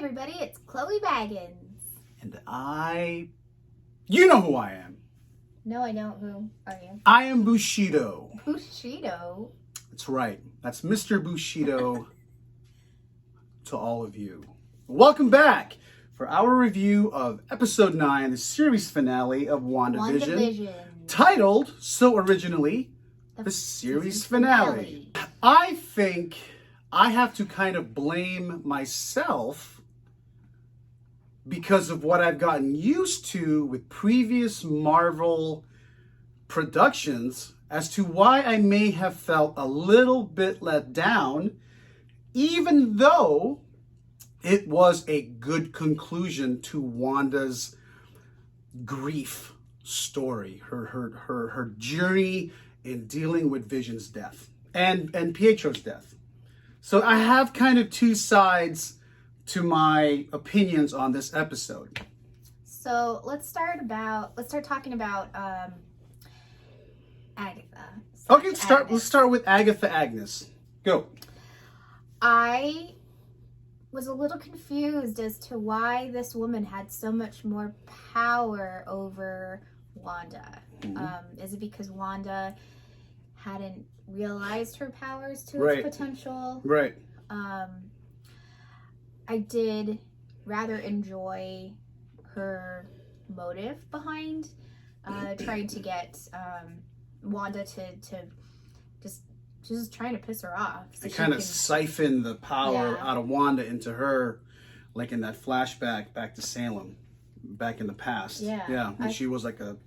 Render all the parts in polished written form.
everybody, it's Chloe Baggins. And you know who I am. No, I don't. Who are you? I am Bushido. Bushido? That's right. That's Mr. Bushido to all of you. Welcome back for our review of episode 9, the series finale of WandaVision. Titled, so originally, the series finale. I think I have to kind of blame myself because of what I've gotten used to with previous Marvel productions as to why I may have felt a little bit let down, even though it was a good conclusion to Wanda's grief story, her journey in dealing with Vision's death and Pietro's death. So I have kind of two sides to my opinions on this episode. So let's start talking about Agatha. Okay, let's start with Agatha Agnes. Go. I was a little confused as to why this woman had so much more power over Wanda. Mm-hmm. Is it because Wanda hadn't realized her powers to Right. its potential? Right. I did rather enjoy her motive behind trying to get Wanda to just trying to piss her off. So I kind of siphon the power out of Wanda into her, like in that flashback back to Salem, back in the past. Yeah. When she was like a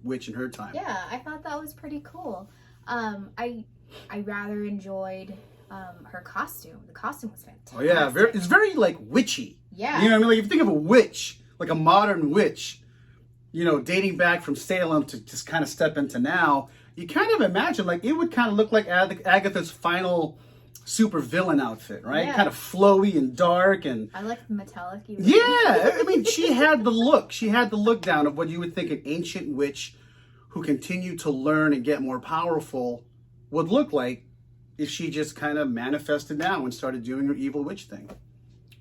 witch in her time. Yeah, I thought that was pretty cool. I rather enjoyed her costume. The costume was fantastic. Oh yeah, it's very like witchy. Yeah. You know what I mean? Like if you think of a witch, like a modern witch, dating back from Salem to just kind of step into now, you kind of imagine like it would kind of look like Agatha's final super villain outfit, right? Yeah. Kind of flowy and dark and I like the metallic. Yeah, I mean she had the look. She had the look down of what you would think an ancient witch who continued to learn and get more powerful would look like if she just kind of manifested now and started doing her evil witch thing.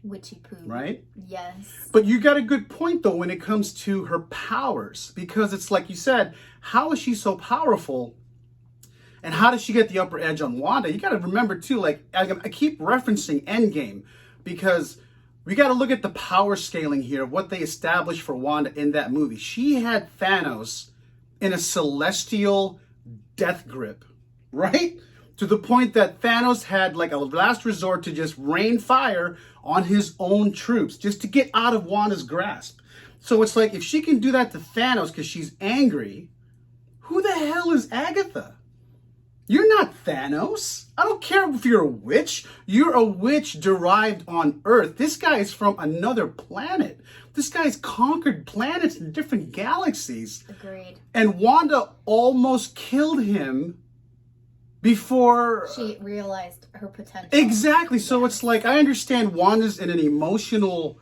Witchy poo. Right? Yes. But you got a good point, though, when it comes to her powers. Because it's like you said, how is she so powerful? And how does she get the upper edge on Wanda? You got to remember, too, like, I keep referencing Endgame. Because we got to look at the power scaling here, what they established for Wanda in that movie. She had Thanos in a celestial death grip, right? To the point that Thanos had like a last resort to just rain fire on his own troops just to get out of Wanda's grasp. So it's like if she can do that to Thanos because she's angry, who the hell is Agatha? You're not Thanos. I don't care if you're a witch. You're a witch derived on Earth. This guy is from another planet. This guy's conquered planets in different galaxies. Agreed. And Wanda almost killed him before she realized her potential. Exactly. So it's like I understand Wanda's in an emotional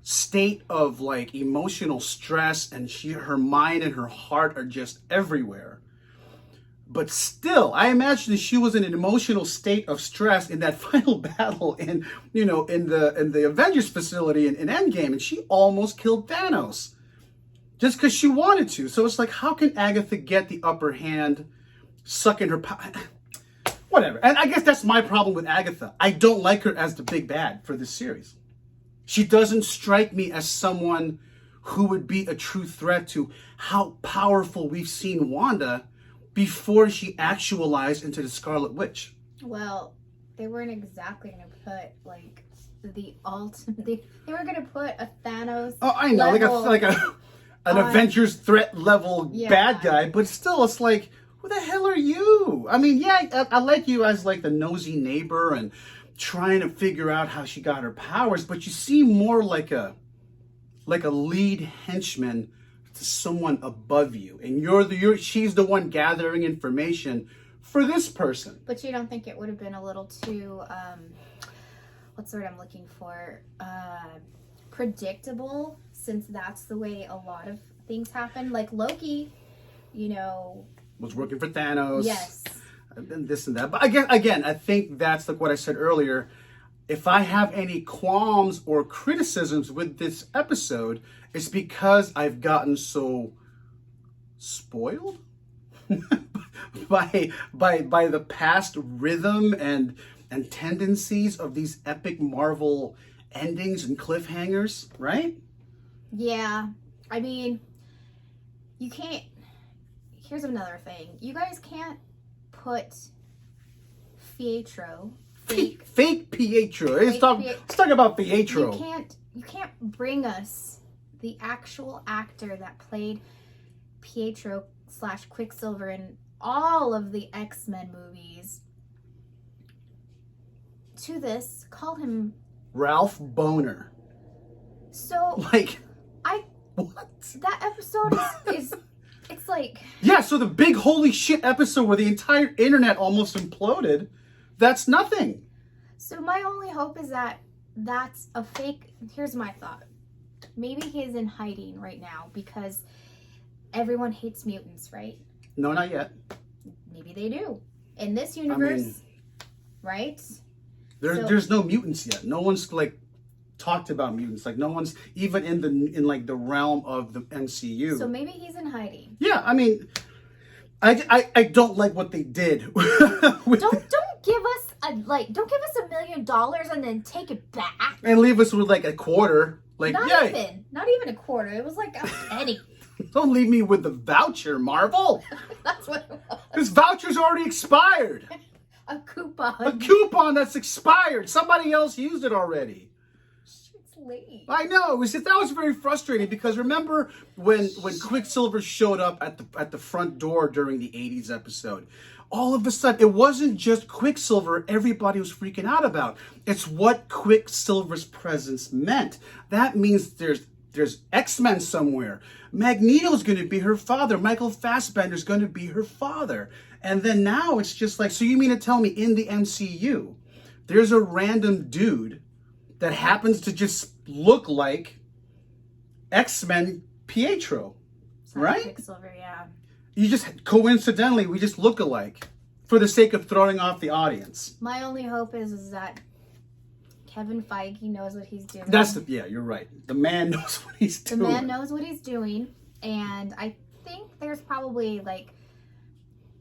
state of like emotional stress, and her mind and her heart are just everywhere. But still, I imagine that she was in an emotional state of stress in that final battle in the Avengers facility in Endgame, and she almost killed Thanos just because she wanted to. So it's like, how can Agatha get the upper hand? Sucking her power. Whatever. And I guess that's my problem with Agatha. I don't like her as the big bad for this series. She doesn't strike me as someone who would be a true threat to how powerful we've seen Wanda before she actualized into the Scarlet Witch. Well, they weren't exactly going to put like the ultimate. They were going to put a Thanos. Oh, I know, like an Avengers threat level bad guy, but still, it's like, who the hell are you? I mean, yeah, I like you as like the nosy neighbor and trying to figure out how she got her powers, but you seem more like a lead henchman to someone above you, and she's the one gathering information for this person. But you don't think it would have been a little too what's the word I'm looking for? Predictable, since that's the way a lot of things happen. Like Loki, was working for Thanos. Yes. And this and that. But again, I think that's like what I said earlier. if I have any qualms or criticisms with this episode, it's because I've gotten so spoiled by the past rhythm and tendencies of these epic Marvel endings and cliffhangers, right? Yeah. I mean, you can't. Here's another thing. You guys can't put Pietro, fake Pietro. Let's talk about Pietro. You can't bring us the actual actor that played Pietro / Quicksilver in all of the X-Men movies to this. Call him Ralph Boner. So like, what? That episode is it's like, yeah. So the big holy shit episode where the entire internet almost imploded. That's nothing. So my only hope is that that's a fake. Here's my thought. Maybe he's in hiding right now because everyone hates mutants, right? No, not yet. Maybe they do. In this universe, right? There's no mutants yet. No one's like talked about mutants. Like no one's even in like the realm of the MCU. So maybe he's in hiding. Yeah, I mean, I don't like what they did. Don't give us $1 million and then take it back and leave us with like a quarter. Like not even a quarter. It was like a penny. Don't leave me with the voucher, Marvel. That's what it was. This voucher's already expired. A coupon. A coupon that's expired. Somebody else used it already. It's late. I know. That was very frustrating because remember when Quicksilver showed up at the front door during the 80s episode? All of a sudden, it wasn't just Quicksilver everybody was freaking out about. It's what Quicksilver's presence meant. That means there's X-Men somewhere. Magneto's going to be her father. Michael Fassbender's going to be her father. And then now it's just like, so you mean to tell me in the MCU, there's a random dude that happens to just look like X-Men Pietro, right? Quicksilver, yeah. You just coincidentally, we just look alike for the sake of throwing off the audience. My only hope is that Kevin Feige knows what he's doing. Yeah, you're right. The man knows what he's doing. The man knows what he's doing, and I think there's probably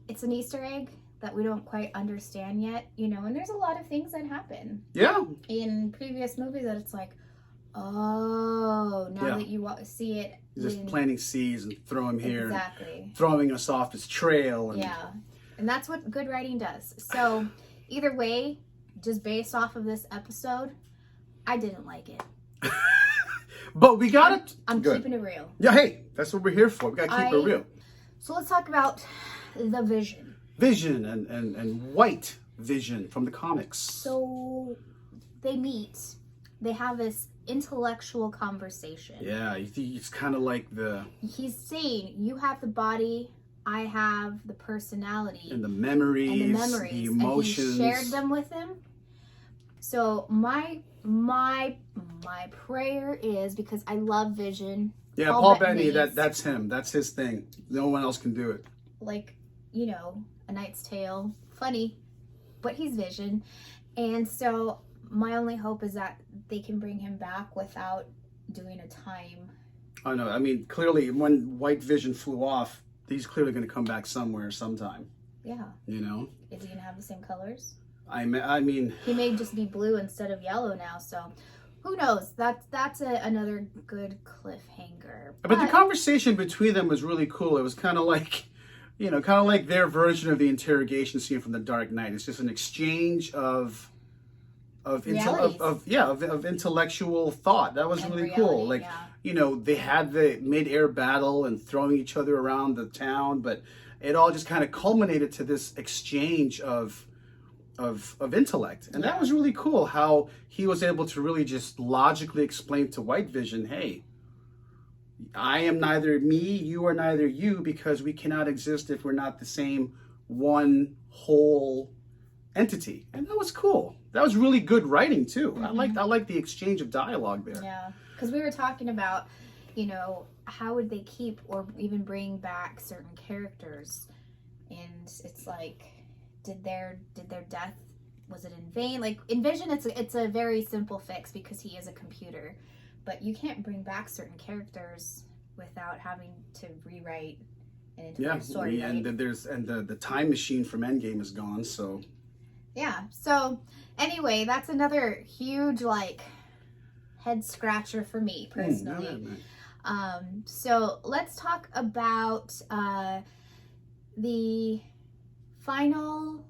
it's an Easter egg that we don't quite understand yet, and there's a lot of things that happen. Yeah. In previous movies that it's like, oh, now that you see it. Just planting seeds and throw him here. Exactly. Throwing us off his trail. Yeah. And that's what good writing does. So either way, just based off of this episode, I didn't like it. But we got it. I'm keeping it real. Yeah, hey, that's what we're here for. We got to keep it real. So let's talk about the Vision. Vision and White Vision from the comics. So they meet. They have this intellectual conversation. Yeah, it's kind of like he's saying, you have the body, I have the personality. And the memories. The emotions. And he shared them with him. So my prayer is, because I love Vision. Yeah, Paul Bettany, that's him. That's his thing. No one else can do it. Like, A Knight's Tale. Funny, but he's Vision. And so my only hope is that they can bring him back without doing a time. I know. I mean, clearly, when White Vision flew off, he's clearly going to come back somewhere, sometime. Yeah. Is he going to have the same colors? I mean... He may just be blue instead of yellow now, so who knows? That's another good cliffhanger. But the conversation between them was really cool. It was kind of like... kind of like their version of the interrogation scene from The Dark Knight. It's just an exchange of intellectual thought. That was really cool. Like, they had the mid-air battle and throwing each other around the town, but it all just kind of culminated to this exchange of intellect. And that was really cool, how he was able to really just logically explain to White Vision, hey, I am neither me, you are neither you, because we cannot exist if we're not the same one whole entity. And that was cool. That was really good writing too. Mm-hmm. I liked the exchange of dialogue there. Yeah, because we were talking about, how would they keep or even bring back certain characters, and it's like, did their death was it in vain? Like in Vision, it's a very simple fix because he is a computer, but you can't bring back certain characters without having to rewrite an entire story. And right? the time machine from Endgame is gone. So yeah. So anyway, that's another huge like head scratcher for me personally. So let's talk about the final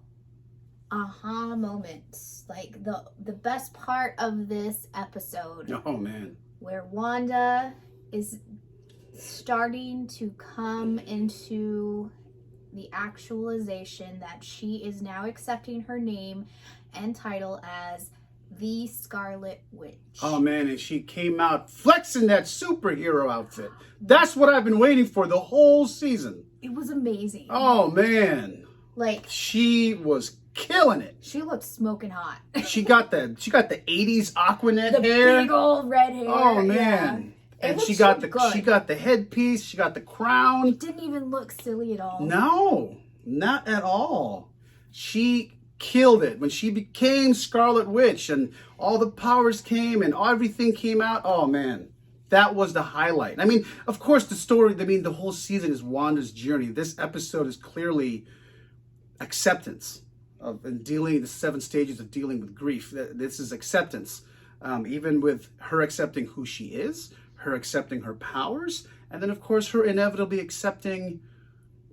aha moment, like the best part of this episode. Oh man, where Wanda is starting to come into the actualization that she is now accepting her name and title as the Scarlet Witch. Oh man, and she came out flexing that superhero outfit. That's what I've been waiting for the whole season. It was amazing. Oh man, like she was killing it. She looked smoking hot. she got the 80s Aquanet the hair. Big old red hair. Oh man. Yeah. And she got the headpiece, she got the crown. It didn't even look silly at all. No, not at all. She killed it when she became Scarlet Witch and all the powers came and everything came out. Oh man, that was the highlight. I mean, of course the story, the whole season is Wanda's journey. This episode is clearly acceptance of and dealing the 7 stages of dealing with grief. This is acceptance. Even with her accepting who she is, her accepting her powers, and then of course her inevitably accepting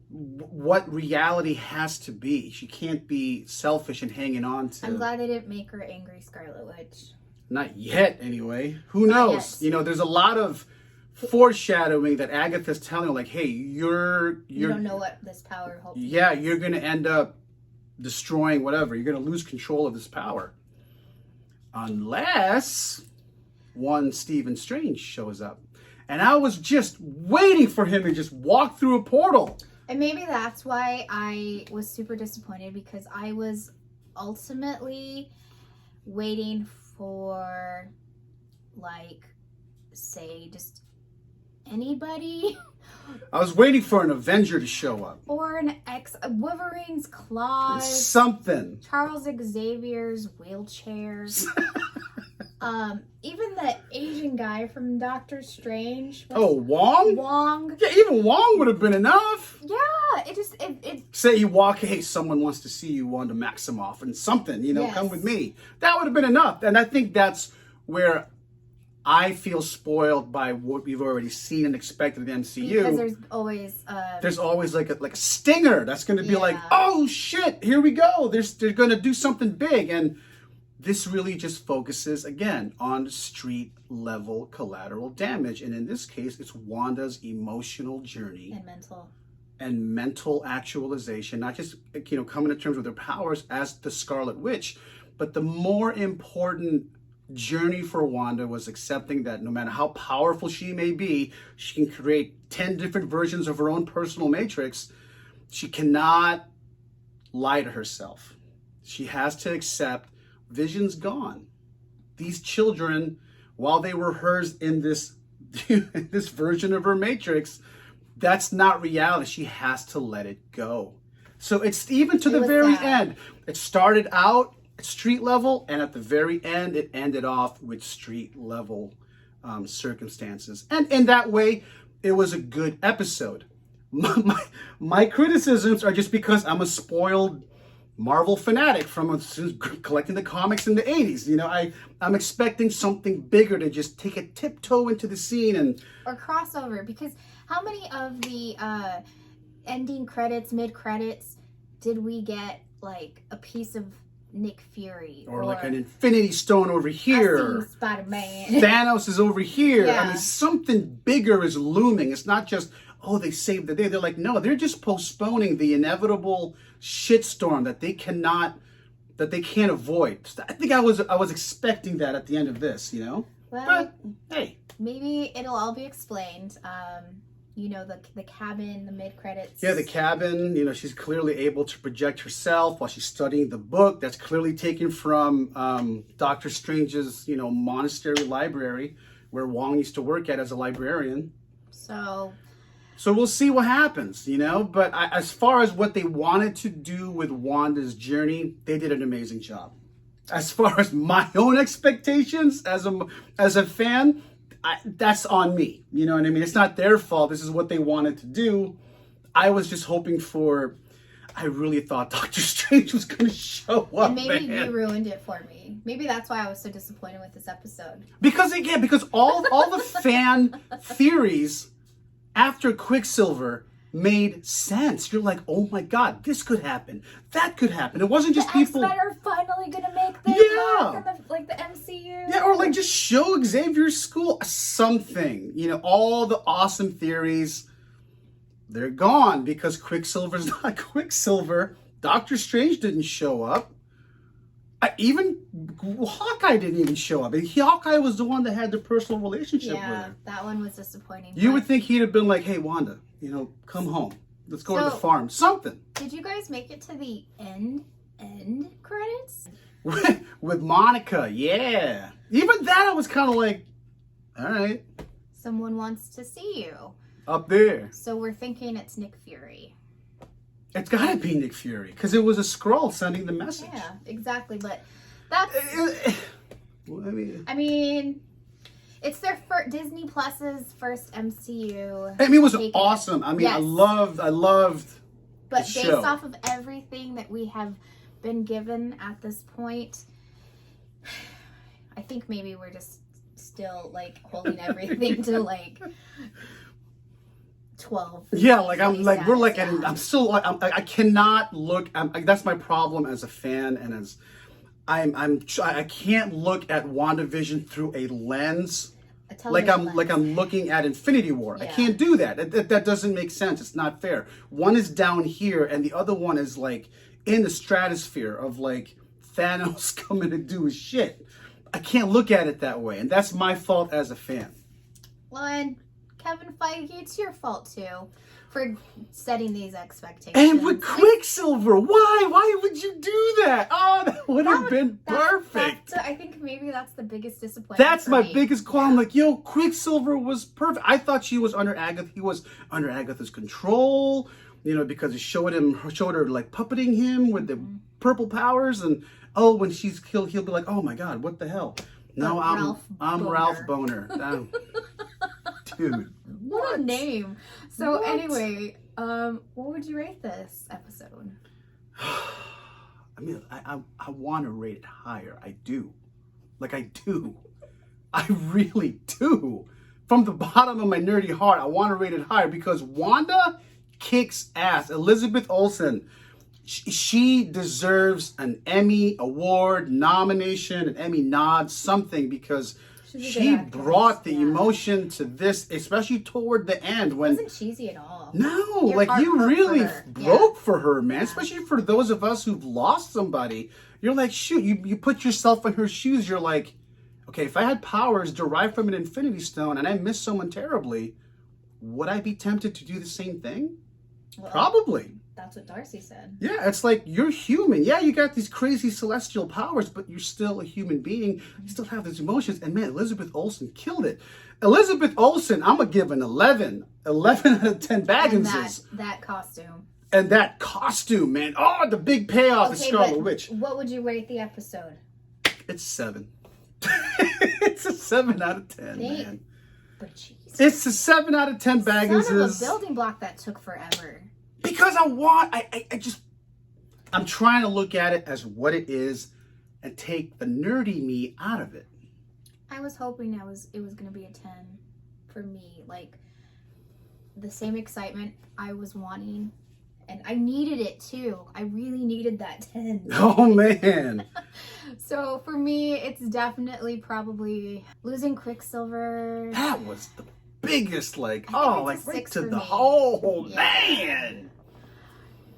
what reality has to be. She can't be selfish and hanging on to. I'm glad they didn't make her angry Scarlet Witch. Not yet, anyway. Who knows? You know, there's a lot of foreshadowing that Agatha's telling her, like, hey, you don't know what this power holds. Yeah, you're going to end up destroying whatever. You're going to lose control of this power. Unless one Stephen Strange shows up. And I was just waiting for him to just walk through a portal. And maybe that's why I was super disappointed, because I was ultimately waiting for, like, say, just anybody. I was waiting for an Avenger to show up. Or an Wolverine's claws. Something. Charles Xavier's wheelchairs. Even the Asian guy from Doctor Strange. Wong? Wong. Yeah, even Wong would have been enough. Yeah, it Say you walk, hey, someone wants to see you, Wanda Maximoff, and something, yes. Come with me. That would have been enough. And I think that's where I feel spoiled by what we've already seen and expected in the MCU. Because there's always like a stinger that's going to be like, oh shit, here we go. They're going to do something big. And this really just focuses, again, on street level collateral damage. And in this case, it's Wanda's emotional journey. And mental actualization, not just, coming to terms with her powers as the Scarlet Witch, but the more important journey for Wanda was accepting that no matter how powerful she may be, she can create 10 different versions of her own personal matrix. She cannot lie to herself. She has to accept Vision's gone. These children, while they were hers in this this version of her matrix, that's not reality. She has to let it go. So it's even to the very end. It started out at street level, and at the very end, it ended off with street level circumstances. And in that way, it was a good episode. My criticisms are just because I'm a spoiled Marvel fanatic from collecting the comics in the 80s. I'm expecting something bigger to just take a tiptoe into the scene or crossover, because how many of the ending credits, mid credits, did we get like a piece of Nick Fury or like an Infinity Stone over here? Spider-Man. Thanos is over here. Yeah. I mean, something bigger is looming. It's not just, oh, they saved the day. They're like, no, they're just postponing the inevitable shitstorm that they can't avoid. I think I was expecting that at the end of this, Well, but hey, maybe it'll all be explained. The cabin, the mid credits. Yeah, the cabin. She's clearly able to project herself while she's studying the book. That's clearly taken from Doctor Strange's monastery library where Wong used to work as a librarian. So So we'll see what happens, you know. But as far as what they wanted to do with Wanda's journey, they did an amazing job. As far as my own expectations as a fan, that's on me. You know what I mean? It's not their fault. This is what they wanted to do. I was just hoping for. I really thought Doctor Strange was going to show up. And maybe man. you ruined it for me. Maybe that's why I was so disappointed with this episode. Because all the fan theories after Quicksilver made sense. You're like, oh my God, this could happen. That could happen. It wasn't just people. X-Men are finally gonna make this in the MCU. Yeah, or like just show Xavier's school something. You know, all the awesome theories, they're gone because Quicksilver's not Quicksilver. Doctor Strange didn't show up. Even Hawkeye didn't even show up. And Hawkeye was the one that had the personal relationship with her. Yeah, that one was disappointing. You would think he'd have been like, hey, Wanda, you know, come home. Let's go to the farm. Something. Did you guys make it to the end credits? With Monica, yeah. Even that I was kind of like, all right. Someone wants to see you. Up there. So we're thinking it's Nick Fury. It's got to be Nick Fury because it was a Skrull sending the message. Yeah, exactly. But that's. I mean, it's their Disney Plus's first MCU. I mean, it was awesome. I mean, yes. I loved. But based off of everything that we have been given at this point, I think maybe we're just still like holding everything to like 12. Yeah, like we're like, I'm still like, I cannot look. That's my problem as a fan, and as I can't look at WandaVision through a lens. Like I'm looking at Infinity War. Yeah. I can't do that. That doesn't make sense. It's not fair. One is down here, and the other one is like in the stratosphere of like Thanos coming to do his shit. I can't look at it that way, and that's my fault as a fan. Well, and Kevin Feige, it's your fault too for setting these expectations. And with Quicksilver, why would you do that? Oh, that would have been perfect. I think maybe that's the biggest disappointment. That's my biggest call. I'm like, yo, Quicksilver was perfect. I thought she was under Agatha. He was under Agatha's control, you know, because it showed her like puppeting him with the purple powers, and when she's killed, he'll be like, oh my God, what the hell? No, I'm Ralph Boner. Dude, what a name. So anyway, what would you rate this episode? I mean, I want to rate it higher. I do. Like, I do. I really do. From the bottom of my nerdy heart, I want to rate it higher because Wanda kicks ass. Elizabeth Olsen, she deserves an Emmy award, nomination, an Emmy nod, something, because she brought the emotion to this, especially toward the end. When it wasn't cheesy at all. No, like you really broke for her, man. Yeah. Especially for those of us who've lost somebody. You're like, shoot, you put yourself in her shoes. You're like, okay, if I had powers derived from an Infinity Stone and I miss someone terribly, would I be tempted to do the same thing? Well, probably. That's what Darcy said. Yeah, it's like, you're human. Yeah, you got these crazy celestial powers, but you're still a human being. You still have these emotions. And man, Elizabeth Olsen killed it. Elizabeth Olsen, I'm going to give an 11. 11 out of 10 Bagginses. And that costume. And that costume, man. Oh, the big payoff of Scarlet Witch. What would you rate the episode? It's 7. It's a 7 out of 10, man. But jeez. It's a 7 out of 10 Bagginses. Son of a building block that took forever. Because I'm trying to look at it as what it is and take the nerdy me out of it. I was hoping it was going to be a 10 for me. Like, the same excitement I was wanting. And I needed it too. I really needed that 10. Oh, man. So for me, it's definitely probably losing Quicksilver. That was the biggest, right to the man.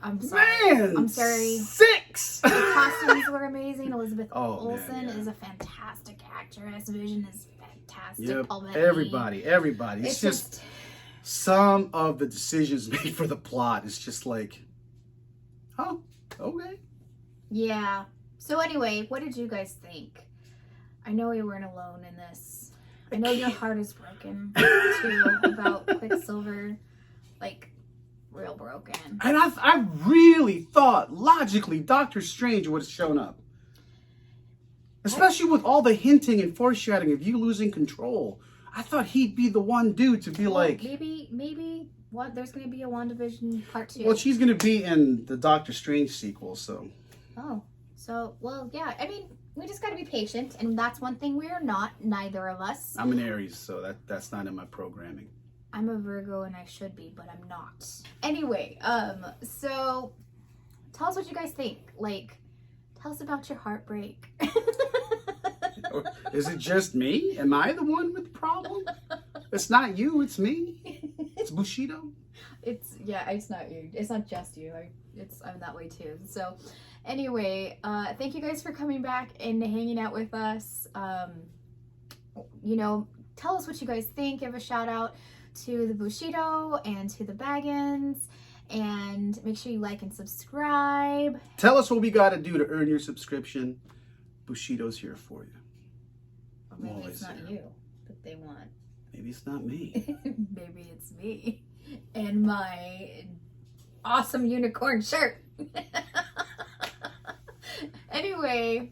I'm sorry. Man, I'm sorry. 6. The costumes were amazing. Elizabeth Olsen man, yeah. is a fantastic actress. Vision is fantastic. Yep. Everybody. It's just some of the decisions made for the plot is just like, oh, okay. Yeah. So anyway, what did you guys think? I know we weren't alone in this. I know your heart is broken too about Quicksilver. like real broken. And I really thought logically Doctor Strange would have shown up. Especially with all the hinting and foreshadowing of you losing control. I thought he'd be the one dude to be like... Maybe what? There's going to be a WandaVision part 2. Well, she's going to be in the Doctor Strange sequel, so... Oh. So, well, yeah. I mean, we just got to be patient. And that's one thing we are not. Neither of us. I'm an Aries, so that's not in my programming. I'm a Virgo and I should be, but I'm not. Anyway, so tell us what you guys think. Like, tell us about your heartbreak. Is it just me? Am I the one with the problem? It's not you, it's me. It's Bushido. It's not you. It's not just you. I'm that way too. So anyway, thank you guys for coming back and hanging out with us. You know, tell us what you guys think. Give a shout out to the Bushido and to the Baggins, and make sure you like and subscribe. Tell us what we got to do to earn your subscription. Bushido's here for you. Or maybe it's not you that they want. Maybe it's not me. Maybe it's me and my awesome unicorn shirt. Anyway,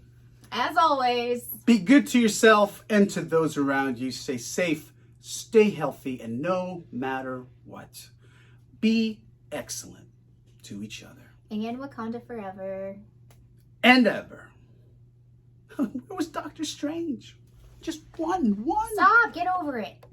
as always, be good to yourself and to those around you. Stay safe, stay healthy, and no matter what, be excellent to each other. And Wakanda forever. And ever. Where was Doctor Strange? Just one. Stop, get over it.